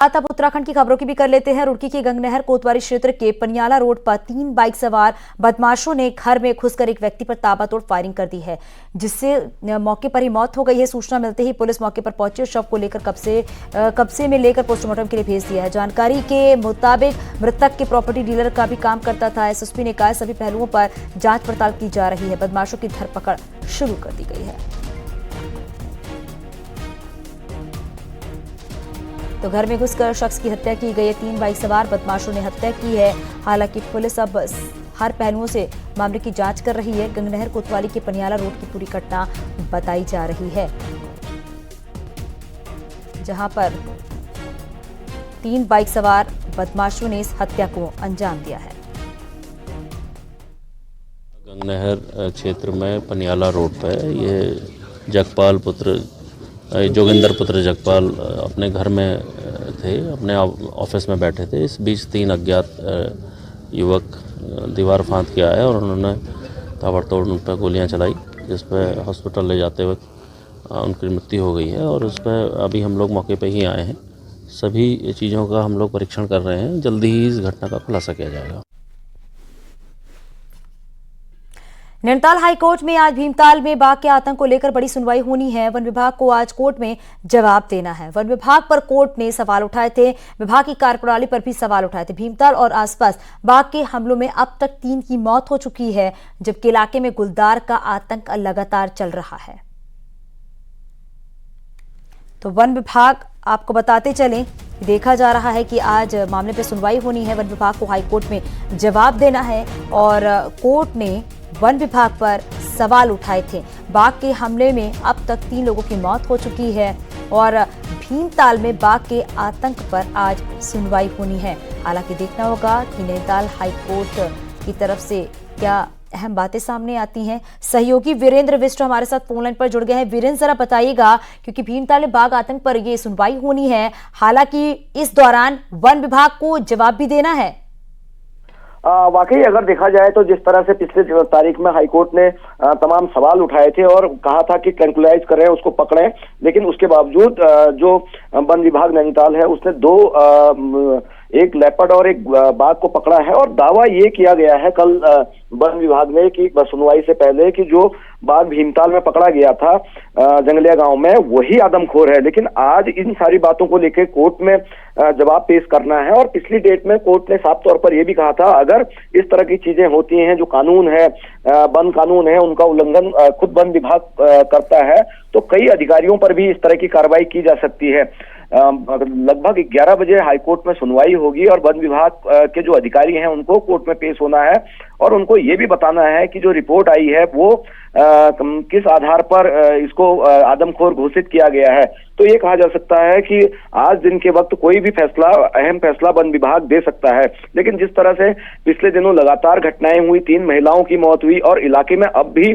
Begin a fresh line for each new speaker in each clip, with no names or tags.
अब उत्तराखंड की खबरों की भी कर लेते हैं। रुड़की की गंगनहर कोतवाली क्षेत्र के पनियाला रोड पर 3 बाइक सवार बदमाशों ने घर में घुसकर एक व्यक्ति पर ताबड़तोड़ फायरिंग कर दी है, जिससे मौके पर ही मौत हो गई है। सूचना मिलते ही पुलिस मौके पर पहुंची और शव को लेकर कब्जे में लेकर पोस्टमार्टम के लिए भेज दिया है। जानकारी के मुताबिक मृतक के प्रॉपर्टी डीलर का भी काम करता था। एसएसपी ने कहा सभी पहलुओं पर जांच पड़ताल की जा रही है। बदमाशों की धरपकड़ शुरू कर दी गई है। तो घर में घुसकर शख्स की हत्या की गई है। 3 बाइक सवार बदमाशों ने हत्या की है। हालांकि पुलिस अब हर पहलुओं से मामले की जांच कर रही है। गंगनहर कोतवाली के पनियाला रोड की पूरी घटना बताई जा रही है, जहां पर 3 बाइक सवार बदमाशों ने इस हत्या को अंजाम दिया है।
गंगनहर क्षेत्र में पनियाला रोड पर ये जगपाल पुत्र जोगिंदर पुत्र जगपाल अपने घर में थे, अपने ऑफिस में बैठे थे। इस बीच 3 अज्ञात युवक दीवार फांद के आए और उन्होंने ताबड़तोड़ उन पर गोलियां चलाई, जिस पर हॉस्पिटल ले जाते वक्त उनकी मृत्यु हो गई है। और उस पर अभी हम लोग मौके पर ही आए हैं। सभी चीज़ों का हम लोग परीक्षण कर रहे हैं। जल्दी ही इस घटना का खुलासा किया जाएगा।
नैनीताल हाईकोर्ट में आज भीमताल में बाघ के आतंक को लेकर बड़ी सुनवाई होनी है। वन विभाग को आज कोर्ट में जवाब देना है। वन विभाग पर कोर्ट ने सवाल उठाए थे, विभाग की कार्यप्रणाली पर भी सवाल उठाए थे। भीमताल और आसपास बाघ के हमलों में अब तक 3 की मौत हो चुकी है, जबकि इलाके में गुलदार का आतंक लगातार चल रहा है। तो वन विभाग, आपको बताते चलें, देखा जा रहा है कि आज मामले पर सुनवाई होनी है। वन विभाग को हाईकोर्ट में जवाब देना है और कोर्ट ने वन विभाग पर सवाल उठाए थे। बाघ के हमले में अब तक 3 लोगों की मौत हो चुकी है और भीमताल में बाघ के आतंक पर आज सुनवाई होनी है। हालांकि देखना होगा कि नैनीताल हाईकोर्ट की तरफ से क्या अहम बातें सामने आती हैं। सहयोगी वीरेंद्र विष्ट हमारे साथ फोन लाइन पर जुड़ गए हैं। वीरेंद्र, जरा बताइएगा, क्योंकि भीमताल में बाघ आतंक पर ये सुनवाई होनी है, हालांकि इस दौरान वन विभाग को जवाब भी देना है।
वाकई अगर देखा जाए तो जिस तरह से पिछले तारीख में हाईकोर्ट ने तमाम सवाल उठाए थे और कहा था कि ट्रैंक्विलाइज करें, उसको पकड़ें, लेकिन उसके बावजूद जो वन विभाग नैनीताल है उसने 2 एक लेपर्ड और एक बाघ को पकड़ा है। और दावा ये किया गया है कल वन विभाग ने कि सुनवाई से पहले कि जो बाघ भीमताल में पकड़ा गया था जंगलिया गांव में, वही आदमखोर है। लेकिन आज इन सारी बातों को लेकर कोर्ट में जवाब पेश करना है। और पिछली डेट में कोर्ट ने साफ तौर पर यह भी कहा था, अगर इस तरह की चीजें होती हैं, जो कानून है, वन कानून है, उनका उल्लंघन खुद वन विभाग करता है, तो कई अधिकारियों पर भी इस तरह की कार्रवाई की जा सकती है। लगभग 11 बजे हाईकोर्ट में सुनवाई होगी और वन विभाग के जो अधिकारी हैं उनको कोर्ट में पेश होना है और उनको ये भी बताना है कि जो रिपोर्ट आई है वो किस आधार पर इसको आदमखोर घोषित किया गया है। तो ये कहा जा सकता है कि आज दिन के वक्त कोई भी फैसला, अहम फैसला वन विभाग दे सकता है। लेकिन जिस तरह से पिछले दिनों लगातार घटनाएं हुई, 3 महिलाओं की मौत हुई और इलाके में अब भी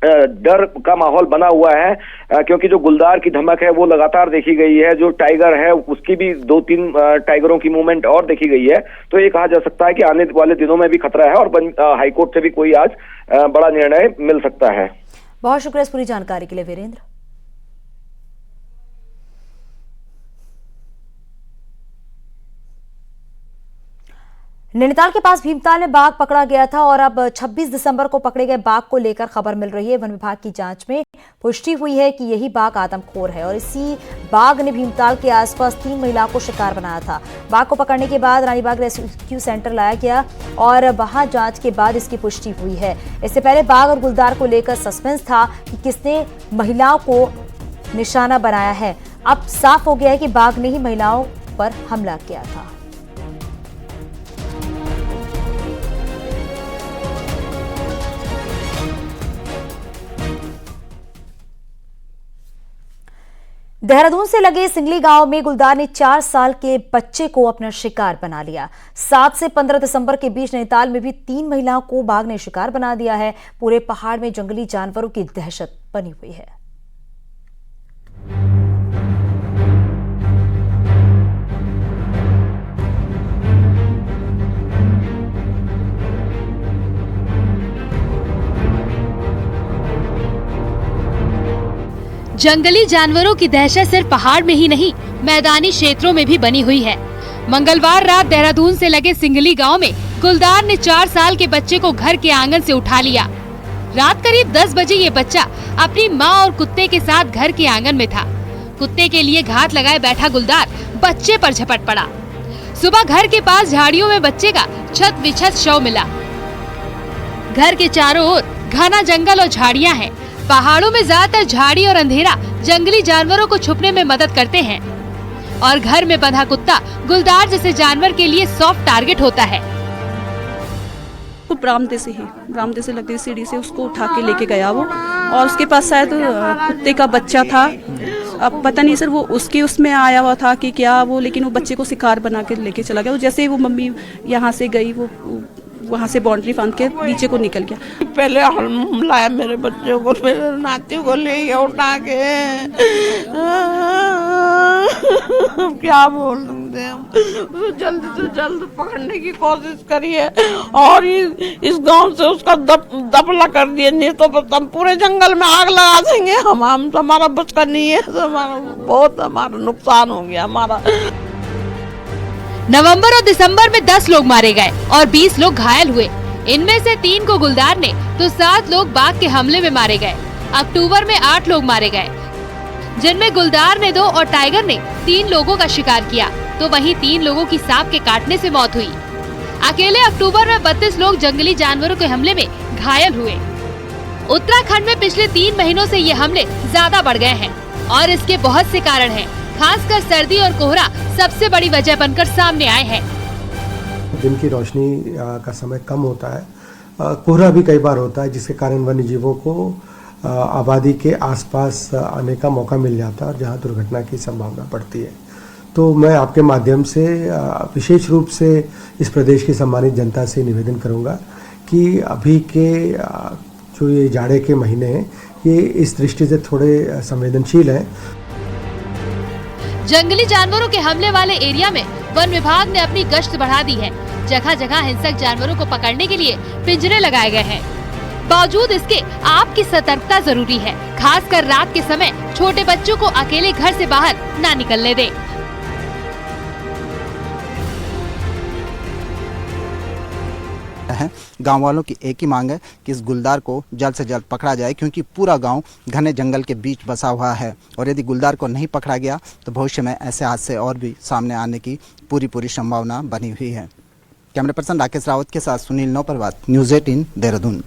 डर का माहौल बना हुआ है, क्योंकि जो गुलदार की धमक है वो लगातार देखी गई है। जो टाइगर है उसकी भी 2-3 टाइगरों की मूवमेंट और देखी गई है। तो ये कहा जा सकता है कि आने वाले दिनों में भी खतरा है और हाईकोर्ट से भी कोई आज बड़ा निर्णय मिल सकता है।
बहुत शुक्रिया इस पूरी जानकारी के लिए वीरेंद्र। नैनीताल के पास भीमताल में बाघ पकड़ा गया था और अब 26 दिसंबर को पकड़े गए बाघ को लेकर खबर मिल रही है। वन विभाग की जांच में पुष्टि हुई है कि यही बाघ आदमखोर है और इसी बाघ ने भीमताल के आसपास 3 महिलाओं को शिकार बनाया था। बाघ को पकड़ने के बाद रानीबाग रेस्क्यू सेंटर लाया गया और वहां जांच के बाद इसकी पुष्टि हुई है। इससे पहले बाघ और गुलदार को लेकर सस्पेंस था कि किसने महिलाओं को निशाना बनाया है। अब साफ हो गया है कि बाघ ने ही महिलाओं पर हमला किया था। देहरादून से लगे सिंगली गांव में गुलदार ने 4 साल के बच्चे को अपना शिकार बना लिया। 7 से 15 दिसंबर के बीच नैनीताल में भी 3 महिलाओं को बाघ ने शिकार बना दिया है। पूरे पहाड़ में जंगली जानवरों की दहशत बनी हुई है।
जंगली जानवरों की दहशत सिर्फ पहाड़ में ही नहीं मैदानी क्षेत्रों में भी बनी हुई है। मंगलवार रात देहरादून से लगे सिंगली गांव में गुलदार ने 4 साल के बच्चे को घर के आंगन से उठा लिया। रात करीब 10 बजे ये बच्चा अपनी मां और कुत्ते के साथ घर के आंगन में था। कुत्ते के लिए घात लगाए बैठा गुलदार बच्चे पर झपट पड़ा। सुबह घर के पास झाड़ियों में बच्चे का छत विछत शव मिला। घर के चारों ओर घना जंगल और झाड़ियां हैं। पहाड़ों में ज्यादातर झाड़ी और अंधेरा जंगली जानवरों को छुपने में मदद करते हैं और घर में बंधा कुत्ता गुलदार जैसे जानवर के लिए सॉफ्ट टारगेट होता है।
तो बरामदे से लगी सीढ़ी से उसको उठा के लेके गया वो, और उसके पास शायद कुत्ते का बच्चा था। अब पता नहीं सर वो उसमें आया हुआ था कि क्या वो, लेकिन वो बच्चे को शिकार बना के लेके चला गया। जैसे ही वो मम्मी यहाँ से गई, वो वहाँ से बाउंड्री फांद के नीचे को निकल गया।
पहले लाया मेरे बच्चों को, मेरे नाती को ले गया उठा के। क्या बोल सकते हम, जल्द से जल्द पकड़ने की कोशिश करिए और इस गांव से उसका दफला कर दिए, नहीं तो हम पूरे जंगल में आग लगा देंगे। हम हमारा बच का नहीं है, हमारा नुकसान हो गया हमारा।
नवंबर और दिसंबर में 10 लोग मारे गए और 20 लोग घायल हुए। इनमें से 3 को गुलदार ने तो 7 लोग बाघ के हमले में मारे गए। अक्टूबर में 8 लोग मारे गए, जिनमें गुलदार ने 2 और टाइगर ने 3 लोगों का शिकार किया, तो वहीं 3 लोगों की सांप के काटने से मौत हुई। अकेले अक्टूबर में 32 लोग जंगली जानवरों के हमले में घायल हुए। उत्तराखंड में पिछले 3 महीनों से ये हमले ज्यादा बढ़ गए हैं और इसके बहुत से कारण हैं। खासकर सर्दी और कोहरा सबसे बड़ी वजह बनकर सामने आए हैं।
दिन की रोशनी का समय कम होता है, कोहरा भी कई बार होता है, जिसके कारण वन्य जीवों को आबादी के आसपास आने का मौका मिल जाता है और जहां दुर्घटना की संभावना बढ़ती है। तो मैं आपके माध्यम से विशेष रूप से इस प्रदेश की सम्मानित जनता से निवेदन करूंगा कि अभी के जो ये जाड़े के महीने हैं, ये इस दृष्टि से थोड़े संवेदनशील हैं।
जंगली जानवरों के हमले वाले एरिया में वन विभाग ने अपनी गश्त बढ़ा दी है। जगह जगह हिंसक जानवरों को पकड़ने के लिए पिंजरे लगाए गए हैं। बावजूद इसके आपकी सतर्कता जरूरी है। खासकर रात के समय छोटे बच्चों को अकेले घर से बाहर ना निकलने दें।
गांव वालों की एक ही मांग है कि इस गुलदार को जल्द से जल्द पकड़ा जाए, क्योंकि पूरा गांव घने जंगल के बीच बसा हुआ है और यदि गुलदार को नहीं पकड़ा गया तो भविष्य में ऐसे हादसे और भी सामने आने की पूरी संभावना बनी हुई है। कैमरा पर्सन राकेश रावत के साथ सुनील नौपरवात, न्यूज़ 18 देहरादून।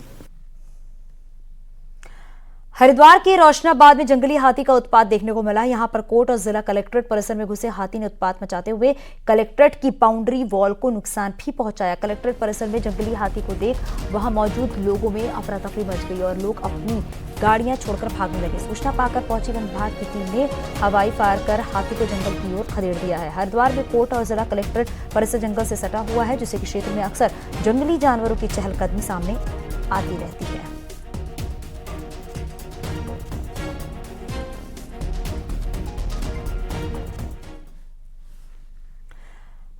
हरिद्वार के रोशनाबाद में जंगली हाथी का उत्पात देखने को मिला। यहां पर कोर्ट और जिला कलेक्ट्रेट परिसर में घुसे हाथी ने उत्पात मचाते हुए कलेक्ट्रेट की बाउंड्री वॉल को नुकसान भी पहुंचाया। कलेक्ट्रेट परिसर में जंगली हाथी को देख वहां मौजूद लोगों में अफरा तफरी मच गई और लोग अपनी गाड़ियां छोड़कर भागने लगे। सूचना पाकर पहुंची वन विभाग की टीम ने हवाई फायर कर हाथी को जंगल की ओर खदेड़ दिया है। हरिद्वार में कोर्ट और जिला कलेक्ट्रेट परिसर जंगल से सटा हुआ है, जिससे क्षेत्र में अक्सर जंगली जानवरों की चहलकदमी सामने आती रहती है।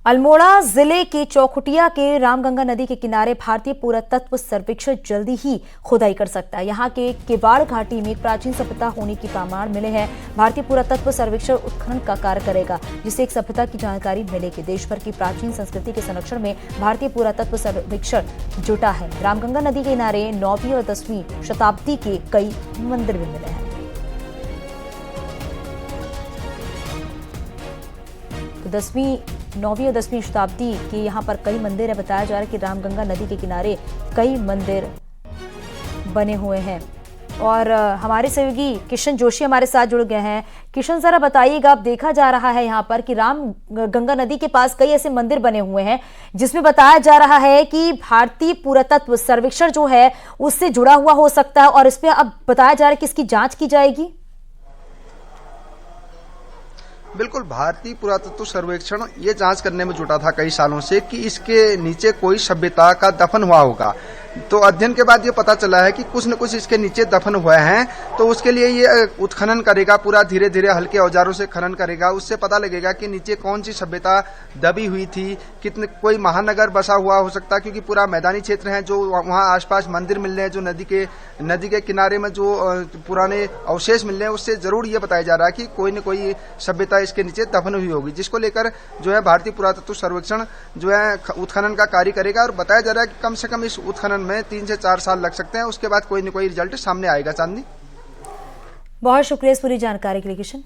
अल्मोड़ा जिले के चौखुटिया के रामगंगा नदी के किनारे भारतीय पुरातत्व सर्वेक्षण जल्दी ही खुदाई कर सकता है। यहाँ के केबाड़ घाटी में एक प्राचीन सभ्यता होने की प्रमाण मिले हैं। भारतीय पुरातत्व सर्वेक्षण उत्खनन का कार्य करेगा, जिससे एक सभ्यता की जानकारी मिलेगी। देश भर की प्राचीन संस्कृति के संरक्षण में भारतीय पुरातत्व सर्वेक्षण जुटा है। रामगंगा नदी के किनारे 9वीं और 10वीं शताब्दी के कई मंदिर भी मिले हैं। तो 9वीं और 10वीं शताब्दी के यहाँ पर कई मंदिर है। बताया जा रहा है कि रामगंगा नदी के किनारे कई मंदिर बने हुए हैं। और हमारे सहयोगी किशन जोशी हमारे साथ जुड़ गए हैं। किशन, जरा बताइएगा, अब देखा जा रहा है यहाँ पर कि रामगंगा नदी के पास कई ऐसे मंदिर बने हुए हैं जिसमें बताया जा रहा है कि भारतीय पुरातत्व सर्वेक्षण जो है उससे जुड़ा हुआ हो सकता है, और इस पर अब बताया जा रहा है कि इसकी जांच की जाएगी।
बिल्कुल, भारतीय पुरातत्व सर्वेक्षण ये जांच करने में जुटा था कई सालों से कि इसके नीचे कोई सभ्यता का दफन हुआ होगा। तो अध्ययन के बाद ये पता चला है कि कुछ न कुछ इसके नीचे दफन हुए हैं। तो उसके लिए ये उत्खनन करेगा, पूरा धीरे धीरे हल्के औजारों से खनन करेगा। उससे पता लगेगा कि नीचे कौन सी सभ्यता दबी हुई थी, कितने कोई महानगर बसा हुआ हो सकता है, क्योंकि पूरा मैदानी क्षेत्र है। जो वहाँ आसपास मंदिर मिल रहे हैं, जो नदी के किनारे में जो पुराने अवशेष मिल रहे हैं, उससे जरूर ये बताया जा रहा है कि कोई न कोई सभ्यता इसके नीचे दफन हुई होगी, जिसको लेकर जो है भारतीय पुरातत्व सर्वेक्षण जो है उत्खनन का कार्य करेगा। और बताया जा रहा है कि कम से कम इस उत्खनन में 3 से 4 साल लग सकते हैं। उसके बाद कोई न कोई रिजल्ट सामने आएगा। चांदनी,
बहुत शुक्रिया इस पूरी जानकारी के लिए किशन।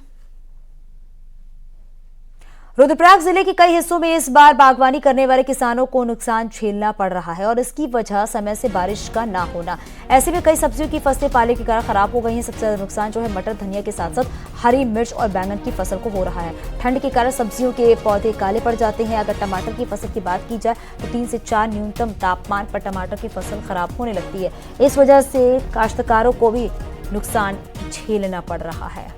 रुद्रप्रयाग जिले के कई हिस्सों में इस बार बागवानी करने वाले किसानों को नुकसान झेलना पड़ रहा है और इसकी वजह समय से बारिश का ना होना। ऐसे में कई सब्जियों की फसलें पाले के कारण खराब हो गई हैं। सबसे ज्यादा नुकसान जो है मटर, धनिया के साथ साथ हरी मिर्च और बैंगन की फसल को हो रहा है। ठंड के कारण सब्जियों के पौधे काले पड़ जाते हैं। अगर टमाटर की फसल की बात की जाए तो 3 से 4 न्यूनतम तापमान पर टमाटर की फसल खराब होने लगती है। इस वजह से काश्तकारों को भी नुकसान झेलना पड़ रहा है।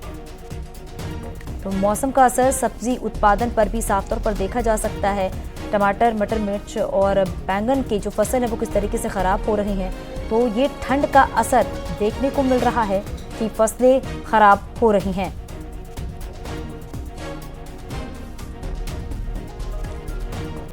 तो मौसम का असर सब्जी उत्पादन पर भी साफ तौर पर देखा जा सकता है। टमाटर, मटर, मिर्च और बैंगन की जो फसल है वो किस तरीके से खराब हो रही हैं, तो ये ठंड का असर देखने को मिल रहा है कि फसलें खराब हो रही हैं।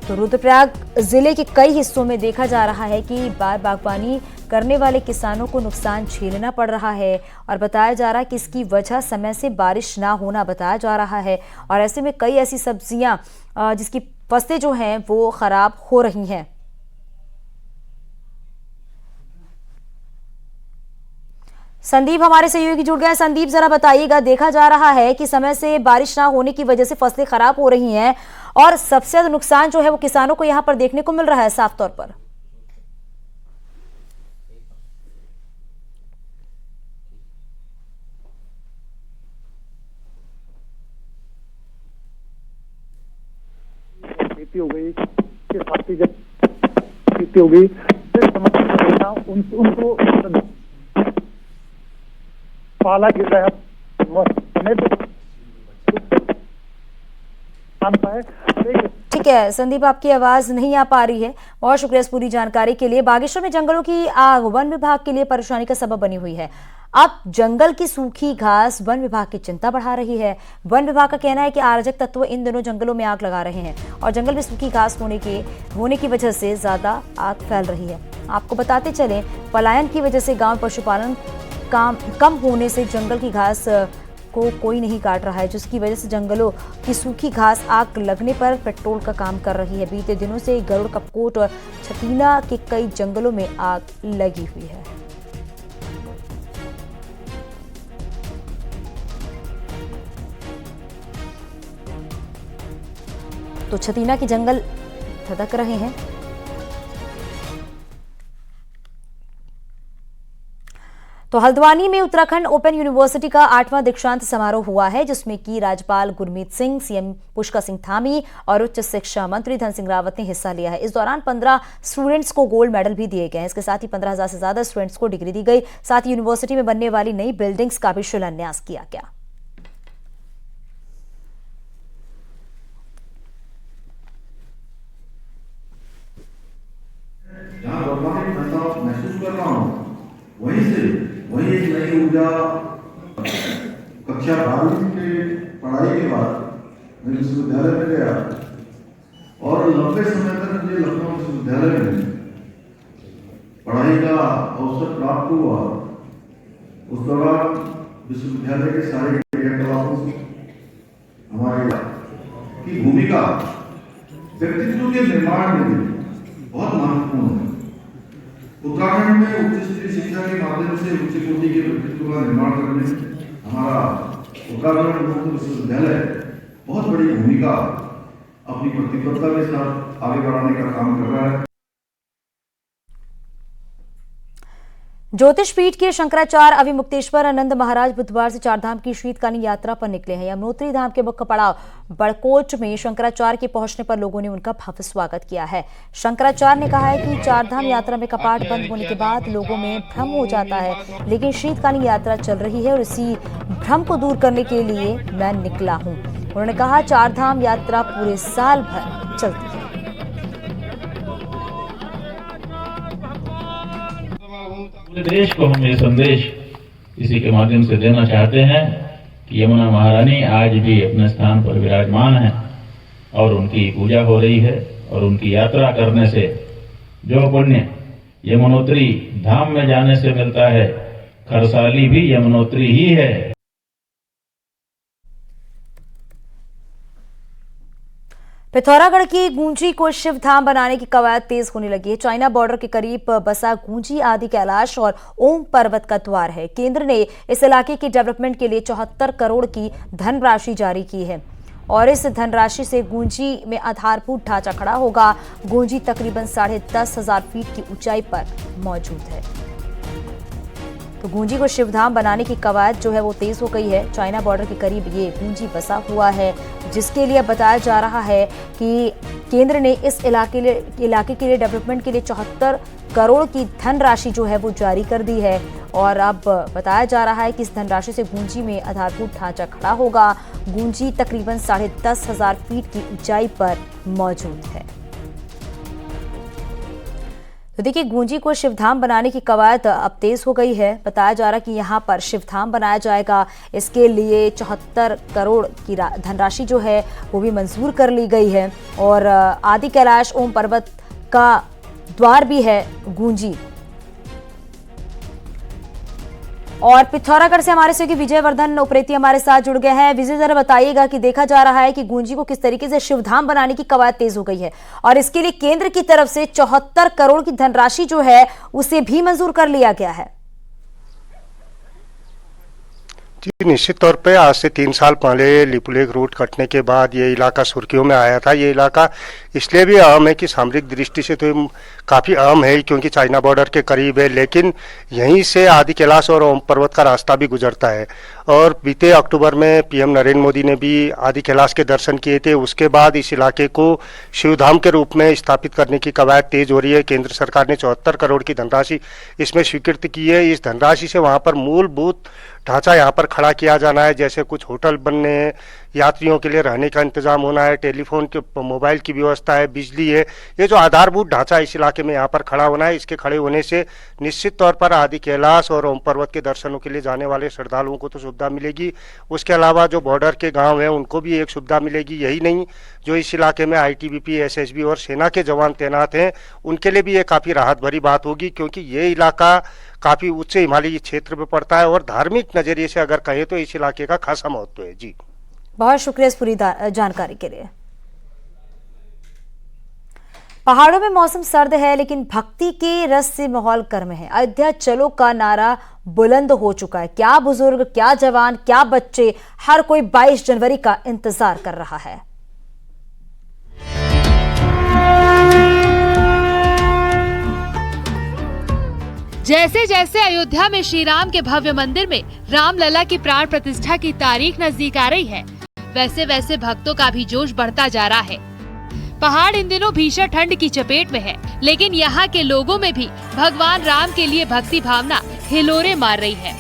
तो रुद्रप्रयाग जिले के कई हिस्सों में देखा जा रहा है कि बागवानी करने वाले किसानों को नुकसान झेलना पड़ रहा है और बताया जा रहा है कि इसकी वजह समय से बारिश ना होना बताया जा रहा है। और ऐसे में कई ऐसी सब्जियां जिसकी फसलें जो हैं वो खराब हो रही हैं। संदीप हमारे सहयोगी जुड़ गए। संदीप, जरा बताइएगा, देखा जा रहा है कि समय से बारिश ना होने की वजह से फसलें खराब हो रही हैं और सबसे ज्यादा नुकसान जो है वो किसानों को यहां पर देखने को मिल रहा है साफ तौर पर।
खेती हो गई, खेती हो गई, उनको पाला गिर रहा है।
ठीक है संदीप, आपकी आवाज नहीं आ पा रही है। बहुत शुक्रिया इस पूरी जानकारी के लिए। बागेश्वर में जंगलों की आग वन विभाग के लिए परेशानी का सबब बनी हुई है। अब जंगल की सूखी घास वन विभाग की चिंता बढ़ा रही है। वन विभाग का कहना है कि अराजक तत्व इन दिनों जंगलों में आग लगा रहे हैं और जंगल में सूखी घास होने की वजह से ज्यादा आग फैल रही है। आपको बताते चलें, पलायन की वजह से गांव पशुपालन कम होने से जंगल की घास को कोई नहीं काट रहा है, जिसकी वजह से जंगलों की सूखी घास आग लगने पर पेट्रोल का काम कर रही है। बीते दिनों से गरुड़, कपकोट और छतीना के कई जंगलों में आग लगी हुई है। तो छतीना के जंगल धधक रहे हैं। तो हल्द्वानी में उत्तराखंड ओपन यूनिवर्सिटी का 8वां दीक्षांत समारोह हुआ है, जिसमें कि राज्यपाल गुरमीत सिंह, सीएम पुष्कर सिंह धामी और उच्च शिक्षा मंत्री धन सिंह रावत ने हिस्सा लिया है। इस दौरान 15 स्टूडेंट्स को गोल्ड मेडल भी दिए गए हैं। इसके साथ ही 15,000 से ज्यादा स्टूडेंट्स को डिग्री दी गई। साथ ही यूनिवर्सिटी में बनने वाली नई बिल्डिंग्स का भी शिलान्यास किया गया।
वही एक नई ऊर्जा। कक्षा 12वीं के पढ़ाई के बाद मैं विश्वविद्यालय में गया और लंबे समय तक मुझे लखनऊ विश्वविद्यालय में पढ़ाई का अवसर प्राप्त हुआ। उस दौरान विश्वविद्यालय के सारे क्रियाकलापों हमारे की भूमिका व्यक्तित्व के निर्माण में बहुत महत्वपूर्ण है। उत्तराखंड में उच्च स्तरीय शिक्षा के माध्यम से उच्च कोटि के व्यक्तित्व का निर्माण करने में हमारा उत्तराखंड मुक्त विश्वविद्यालय बहुत बड़ी भूमिका अपनी प्रतिबद्धता के साथ आगे बढ़ाने का काम कर रहा है।
ज्योतिषपीठ के शंकराचार्य अविमुक्तेश्वर आनंद महाराज बुधवार से चारधाम की शीतकालीन यात्रा पर निकले हैं। यमुनोत्री धाम के मुख्य पड़ाव बड़कोट में शंकराचार्य के पहुंचने पर लोगों ने उनका भव्य स्वागत किया है। शंकराचार्य ने कहा है कि चारधाम यात्रा में कपाट बंद होने के बाद लोगों में भ्रम हो जाता है, लेकिन शीतकालीन यात्रा चल रही है और इसी भ्रम को दूर करने के लिए मैं निकला हूँ। उन्होंने कहा चारधाम यात्रा पूरे साल भर चलती है।
पूरे देश को हम ये संदेश इसी के माध्यम से देना चाहते हैं कि यमुना महारानी आज भी अपने स्थान पर विराजमान है और उनकी पूजा हो रही है और उनकी यात्रा करने से जो पुण्य यमुनोत्री धाम में जाने से मिलता है, खरसाली भी यमुनोत्री ही है।
पिथौरागढ़ की गूंजी को शिव धाम बनाने की कवायद तेज होने लगी है। चाइना बॉर्डर के करीब बसा गूंजी आदि कैलाश और ओम पर्वत का द्वार है। केंद्र ने इस इलाके के डेवलपमेंट के लिए 74 करोड़ की धनराशि जारी की है और इस धनराशि से गूंजी में आधारभूत ढांचा खड़ा होगा। गूंजी तकरीबन 10,500 फीट की ऊंचाई पर मौजूद है। तो गूंजी को शिवधाम बनाने की कवायद जो है वो तेज हो गई है। चाइना बॉर्डर के करीब ये गूंजी बसा हुआ है, जिसके लिए बताया जा रहा है कि केंद्र ने इस इलाके के लिए डेवलपमेंट के लिए 74 करोड़ की धनराशि जो है वो जारी कर दी है और अब बताया जा रहा है कि इस धनराशि से गूंजी में आधारभूत ढांचा खड़ा होगा। गूंजी तकरीबन 10,500 फीट की ऊंचाई पर मौजूद है। तो देखिए, गूंजी को शिवधाम बनाने की कवायद अब तेज हो गई है। बताया जा रहा है कि यहाँ पर शिवधाम बनाया जाएगा। इसके लिए 74 करोड़ की धनराशि जो है वो भी मंजूर कर ली गई है और आदि कैलाश ओम पर्वत का द्वार भी है गूंजी। और पिथौरागढ़ से हमारे सहयोगी विजय वर्धन उप्रेती हमारे साथ जुड़ गए हैं। विजय, जरा बताइएगा कि देखा जा रहा है कि गूंजी को किस तरीके से शिवधाम बनाने की कवायद तेज हो गई है और इसके लिए केंद्र की तरफ से 74 करोड़ की धनराशि जो है उसे भी मंजूर कर लिया गया है।
जी, निश्चित तौर पे आज से 3 साल पहले लिपुलेख रोड कटने के बाद ये इलाका सुर्खियों में आया था। ये इलाका इसलिए भी अहम है कि सामरिक दृष्टि से तो काफ़ी अहम है क्योंकि चाइना बॉर्डर के करीब है, लेकिन यहीं से आदि कैलाश और ओम पर्वत का रास्ता भी गुजरता है। और बीते अक्टूबर में पीएम नरेंद्र मोदी ने भी आदि कैलाश के दर्शन किए थे। उसके बाद इस इलाके को शिवधाम के रूप में स्थापित करने की कवायद तेज हो रही है। केंद्र सरकार ने 74 करोड़ की धनराशि इसमें स्वीकृत की है। इस धनराशि से वहाँ पर मूलभूत ढांचा यहाँ पर खड़ा किया जाना है, जैसे कुछ होटल बनने हैं, यात्रियों के लिए रहने का इंतजाम होना है, टेलीफोन के मोबाइल की व्यवस्था है, बिजली है। ये जो आधारभूत ढांचा इस इलाके में यहाँ पर खड़ा होना है, इसके खड़े होने से निश्चित तौर पर आदि कैलाश और ओम पर्वत के दर्शनों के लिए जाने वाले श्रद्धालुओं को तो सुविधा मिलेगी। उसके अलावा जो बॉर्डर के गाँव हैं उनको भी एक सुविधा मिलेगी। यही नहीं, जो इस इलाके में ITBP, SSB और सेना के जवान तैनात हैं उनके लिए भी ये काफ़ी राहत भरी बात होगी, क्योंकि ये इलाका काफ़ी उच्च हिमालयी क्षेत्र में पड़ता है और धार्मिक नजरिए से अगर कहें तो इस इलाके का खासा महत्व है। जी,
बहुत शुक्रिया इस पूरी जानकारी के लिए। पहाड़ों में मौसम सर्द है, लेकिन भक्ति के रस से माहौल गर्म है। अयोध्या चलो का नारा बुलंद हो चुका है। क्या बुजुर्ग, क्या जवान, क्या बच्चे, हर कोई 22 जनवरी का इंतजार कर रहा है।
जैसे जैसे अयोध्या में श्री राम के भव्य मंदिर में रामलला की प्राण प्रतिष्ठा की तारीख नजदीक आ रही है, वैसे वैसे भक्तों का भी जोश बढ़ता जा रहा है। पहाड़ इन दिनों भीषण ठंड की चपेट में है, लेकिन यहाँ के लोगों में भी भगवान राम के लिए भक्ति भावना हिलोरे मार रही है।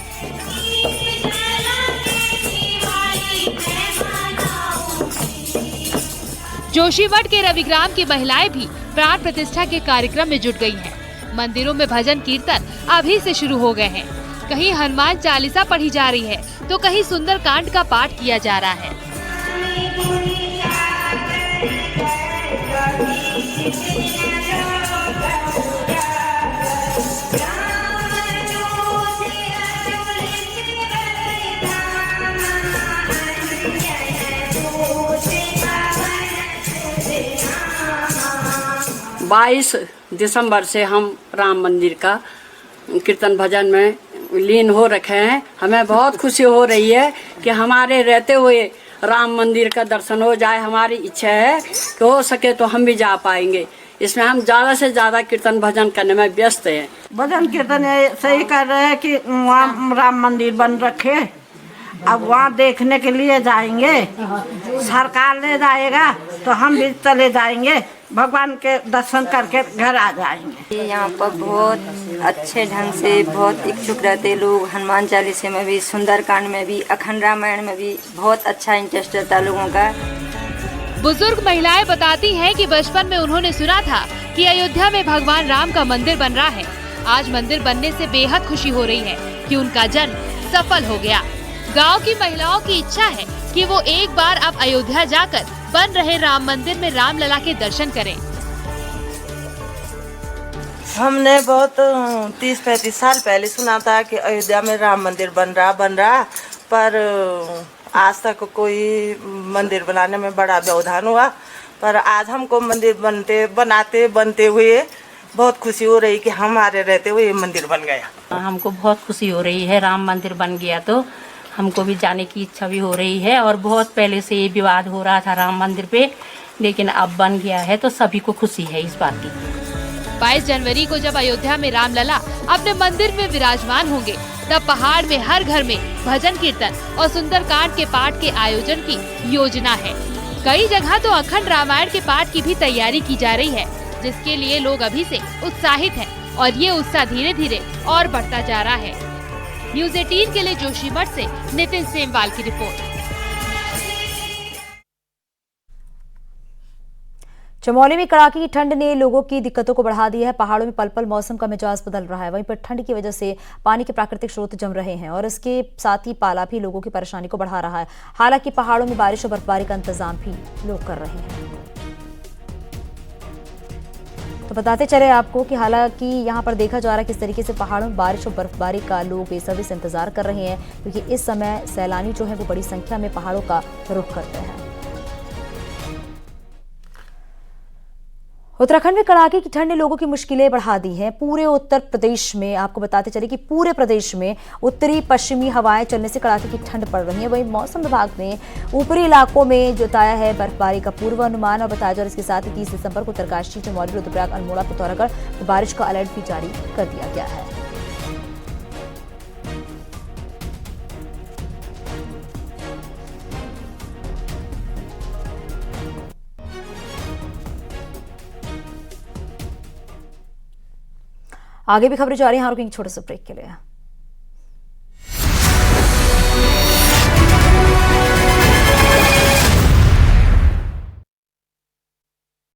जोशीमठ के रविग्राम की महिलाएं भी प्राण प्रतिष्ठा के कार्यक्रम में जुट गई हैं। मंदिरों में भजन कीर्तन अभी से शुरू हो गए हैं। कहीं हनुमान चालीसा पढ़ी जा रही है तो कहीं सुंदरकांड का पाठ किया जा रहा है।
22 दिसंबर से हम राम मंदिर का कीर्तन भजन में लीन हो रखे हैं। हमें बहुत खुशी हो रही है कि हमारे रहते हुए राम मंदिर का दर्शन हो जाए। हमारी इच्छा है कि हो सके तो हम भी जा पाएंगे। इसमें हम ज़्यादा से ज़्यादा कीर्तन भजन करने में व्यस्त हैं।
भजन कीर्तन सही कर रहे हैं कि वहाँ राम मंदिर बन रखे, अब वहाँ देखने के लिए जाएंगे। सरकार ले जाएगा तो हम भी चले जाएंगे, भगवान के दर्शन करके घर आ जाएंगे।
यहाँ पर बहुत अच्छे ढंग से बहुत इच्छुक रहते लोग। हनुमान चालीसे में भी, सुंदरकांड में भी, अखंड रामायण में भी बहुत अच्छा इंटरेस्ट रहता लोगों का।
बुजुर्ग महिलाएं बताती हैं कि बचपन में उन्होंने सुना था कि अयोध्या में भगवान राम का मंदिर बन रहा है। आज मंदिर बनने से बेहद खुशी हो रही है कि उनका जन्म सफल हो गया। गांव की महिलाओं की इच्छा है कि वो एक बार अब अयोध्या जाकर बन रहे राम मंदिर में रामलला के दर्शन करें।
हमने बहुत 30-35 साल पहले सुना था कि अयोध्या में राम मंदिर बन रहा, पर आज तक कोई मंदिर बनाने में बड़ा व्यवधान हुआ। पर आज हमको मंदिर बनते हुए बहुत खुशी हो रही कि हमारे रहते हुए ये मंदिर बन गया।
हमको बहुत खुशी हो रही है, राम मंदिर बन गया तो हमको भी जाने की इच्छा भी हो रही है। और बहुत पहले से ये विवाद हो रहा था राम मंदिर पे, लेकिन अब बन गया है तो सभी को खुशी है इस बात की।
22 जनवरी को जब अयोध्या में रामलला अपने मंदिर में विराजमान होंगे, तब पहाड़ में हर घर में भजन कीर्तन और सुंदरकांड के पाठ के आयोजन की योजना है। कई जगह तो अखंड रामायण के पाठ की भी तैयारी की जा रही है, जिसके लिए लोग अभी से उत्साहित हैं और ये उत्साह धीरे धीरे और बढ़ता जा रहा है। न्यूज़ 18 के लिए जोशीमठ से नितिन सेमवाल की रिपोर्ट।
चमोली में कड़ाके की ठंड ने लोगों की दिक्कतों को बढ़ा दिया है। पहाड़ों में पल पल मौसम का मिजाज बदल रहा है। वहीं पर ठंड की वजह से पानी के प्राकृतिक स्रोत जम रहे हैं और इसके साथ ही पाला भी लोगों की परेशानी को बढ़ा रहा है। हालांकि पहाड़ों में बारिश और बर्फबारी का इंतजाम भी लोग कर रहे हैं। तो बताते चले आपको कि हालांकि यहाँ पर देखा जा रहा है किस तरीके से पहाड़ों में बारिश और बर्फबारी का लोग बेसब्री से इंतजार कर रहे हैं, क्योंकि इस समय सैलानी जो है वो बड़ी संख्या में पहाड़ों का रुख करते हैं। उत्तराखंड में कड़ाके की ठंड ने लोगों की मुश्किलें बढ़ा दी हैं। पूरे उत्तर प्रदेश में आपको बताते चले कि पूरे प्रदेश में उत्तरी पश्चिमी हवाएं चलने से कड़ाके की ठंड पड़ रही है। वहीं मौसम विभाग ने ऊपरी इलाकों में जताया है बर्फबारी का पूर्वानुमान और बताया जा रहा है इसके साथ ही 30 दिसंबर को उत्तरकाशी, चमोली, रुद्रप्रयाग, अल्मोड़ा, पिथौरागढ़ बारिश का अलर्ट भी जारी कर दिया गया है। आगे भी खबरें जारी हैं, रुकेंगे छोटे से ब्रेक के लिए।